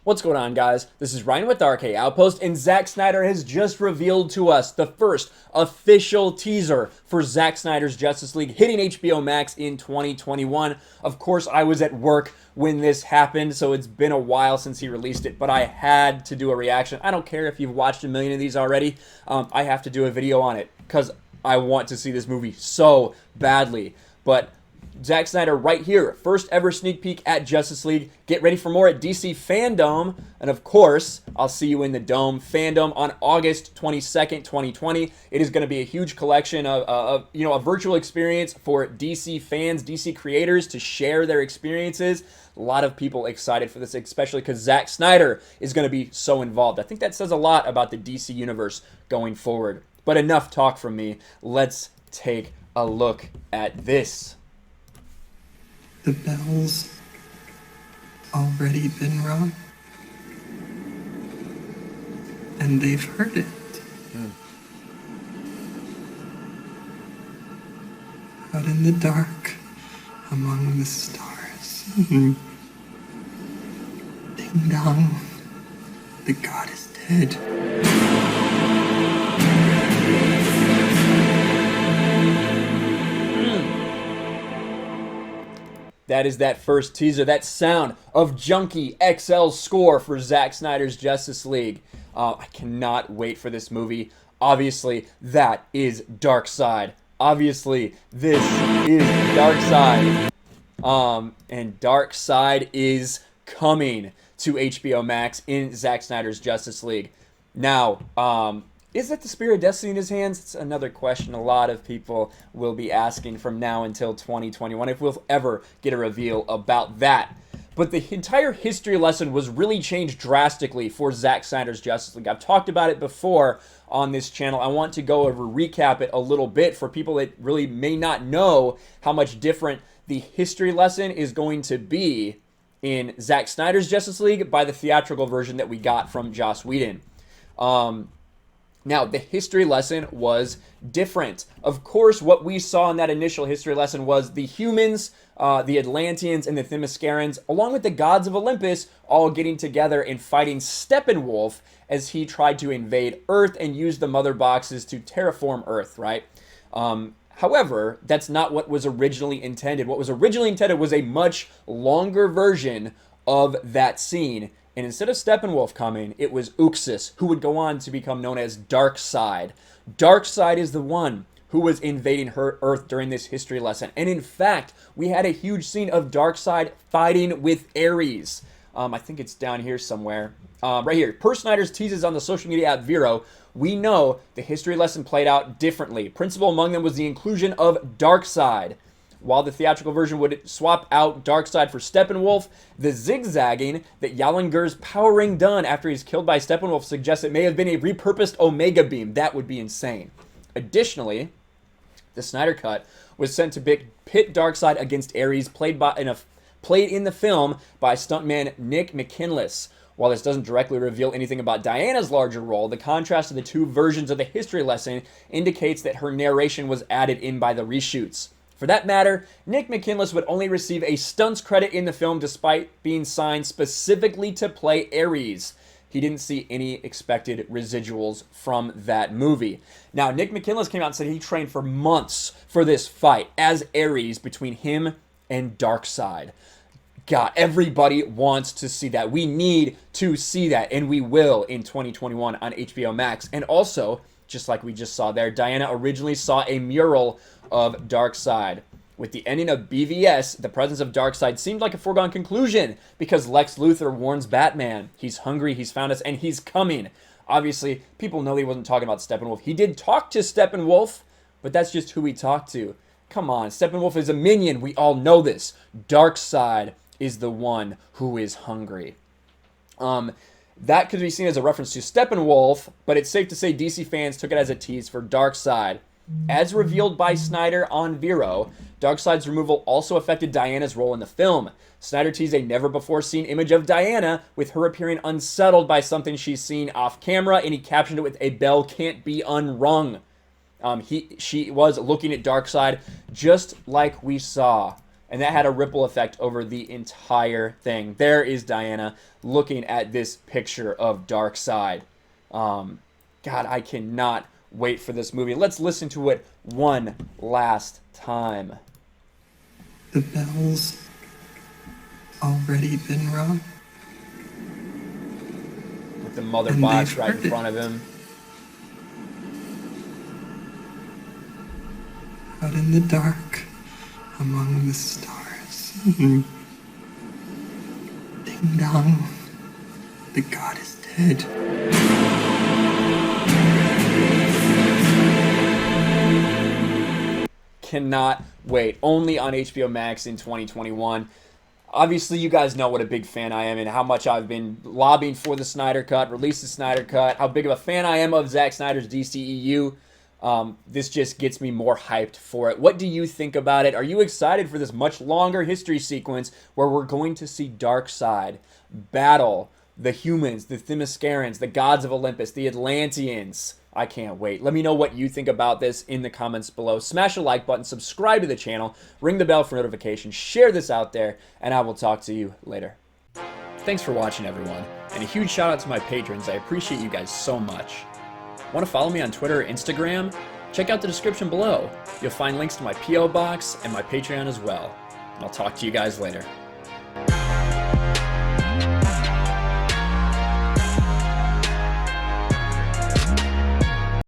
What's going on, guys? This is Ryan with Outpost, and Zack Snyder has just revealed to us the first official teaser for Zack Snyder's Justice League hitting HBO Max in 2021. Of course, I was at work when this happened, so it's been a while since he released it, but I had to do a reaction. I don't care if you've watched a million of these already. I have to do a video on it because I want to see this movie so badly. But Zack Snyder right here, first ever sneak peek at Justice League. Get ready for more at DC Fandom. And of course, I'll see you in the Dome Fandom on August 22nd, 2020. It is going to be a huge collection of a virtual experience for DC fans, DC creators to share their experiences. A lot of people excited for this, especially because Zack Snyder is going to be so involved. I think that says a lot about the DC universe going forward. But enough talk from me. Let's take a look at this. The bell's already been rung, and they've heard it. Out in the dark, among the stars. Ding dong, the god is dead. That is that first teaser, that sound of Junkie XL's score for Zack Snyder's Justice League. I cannot wait for this movie. Obviously, that is Darkseid. Obviously, this is Darkseid. And Darkseid is coming to HBO Max in Zack Snyder's Justice League. Now, is that the Spear of Destiny in his hands? It's another question a lot of people will be asking from now until 2021, if we'll ever get a reveal about that. But the entire history lesson was really changed drastically for Zack Snyder's Justice League. I've talked about it before on this channel. I want to go over, recap it a little bit for people that really may not know how much different the history lesson is going to be in Zack Snyder's Justice League by the theatrical version that we got from Joss Whedon. Now, the history lesson was different. Of course, what we saw in that initial history lesson was the humans, the Atlanteans, and the Themyscirans, along with the gods of Olympus, all getting together and fighting Steppenwolf as he tried to invade Earth and use the mother boxes to terraform Earth, right? However, that's not what was originally intended. What was originally intended was a much longer version of that scene. And instead of Steppenwolf coming, it was Uxas, who would go on to become known as Darkseid. Darkseid is the one who was invading Earth during this history lesson. And in fact, we had a huge scene of Darkseid fighting with Ares. I think it's down here somewhere. Right here. Per Snyder's teases on the social media app Vero, we know the history lesson played out differently. Principal among them was the inclusion of Darkseid. While the theatrical version would swap out Darkseid for Steppenwolf, the zigzagging that Yalanger's power ring done after he's killed by Steppenwolf suggests it may have been a repurposed Omega Beam. That would be insane. Additionally, the Snyder Cut was sent to pit Darkseid against Ares, played in the film by stuntman Nick McKinless. While this doesn't directly reveal anything about Diana's larger role, the contrast of the two versions of the history lesson indicates that her narration was added in by the reshoots. For that matter, Nick McKinless would only receive a stunts credit in the film despite being signed specifically to play Ares. He didn't see any expected residuals from that movie. Now, Nick McKinless came out and said he trained for months for this fight as Ares between him and Darkseid. God, everybody wants to see that. We need to see that, and we will in 2021 on HBO Max. And also, just like we just saw there, Diana originally saw a mural of Darkseid. With the ending of BVS, the presence of Darkseid seemed like a foregone conclusion because Lex Luthor warns Batman. He's hungry, he's found us, and he's coming. Obviously, people know he wasn't talking about Steppenwolf. He did talk to Steppenwolf, but that's just who he talked to. Come on, Steppenwolf is a minion. We all know this. Darkseid is the one who is hungry. That could be seen as a reference to Steppenwolf, but it's safe to say DC fans took it as a tease for Darkseid. As revealed by Snyder on Vero, Darkseid's removal also affected Diana's role in the film. Snyder teased a never-before-seen image of Diana, with her appearing unsettled by something she's seen off camera, and he captioned it with "A bell can't be unrung." She was looking at Darkseid just like we saw And that had a ripple effect over the entire thing. There is Diana looking at this picture of Darkseid. God, I cannot wait for this movie. Let's listen to it one last time. The bell's already been rung. With the mother And box they've right in heard front it. of him. Out in the dark, among the stars. Ding dong, the god is dead. Cannot wait. Only on HBO Max in 2021. Obviously, you guys know what a big fan I am and how much I've been lobbying for the Snyder Cut, release the Snyder Cut, how big of a fan I am of Zack Snyder's DCEU. This just gets me more hyped for it. What do you think about it? Are you excited for this much longer history sequence where we're going to see Darkseid battle the humans, the Themyscirans, the gods of Olympus, the Atlanteans? I can't wait. Let me know what you think about this in the comments below. Smash the like button, subscribe to the channel, ring the bell for notifications, share this out there, and I will talk to you later. Thanks for watching, everyone, and a huge shout out to my patrons. I appreciate you guys so much. Want to follow me on Twitter or Instagram? Check out the description below. You'll find links to my P.O. box and my Patreon as well. And I'll talk to you guys later.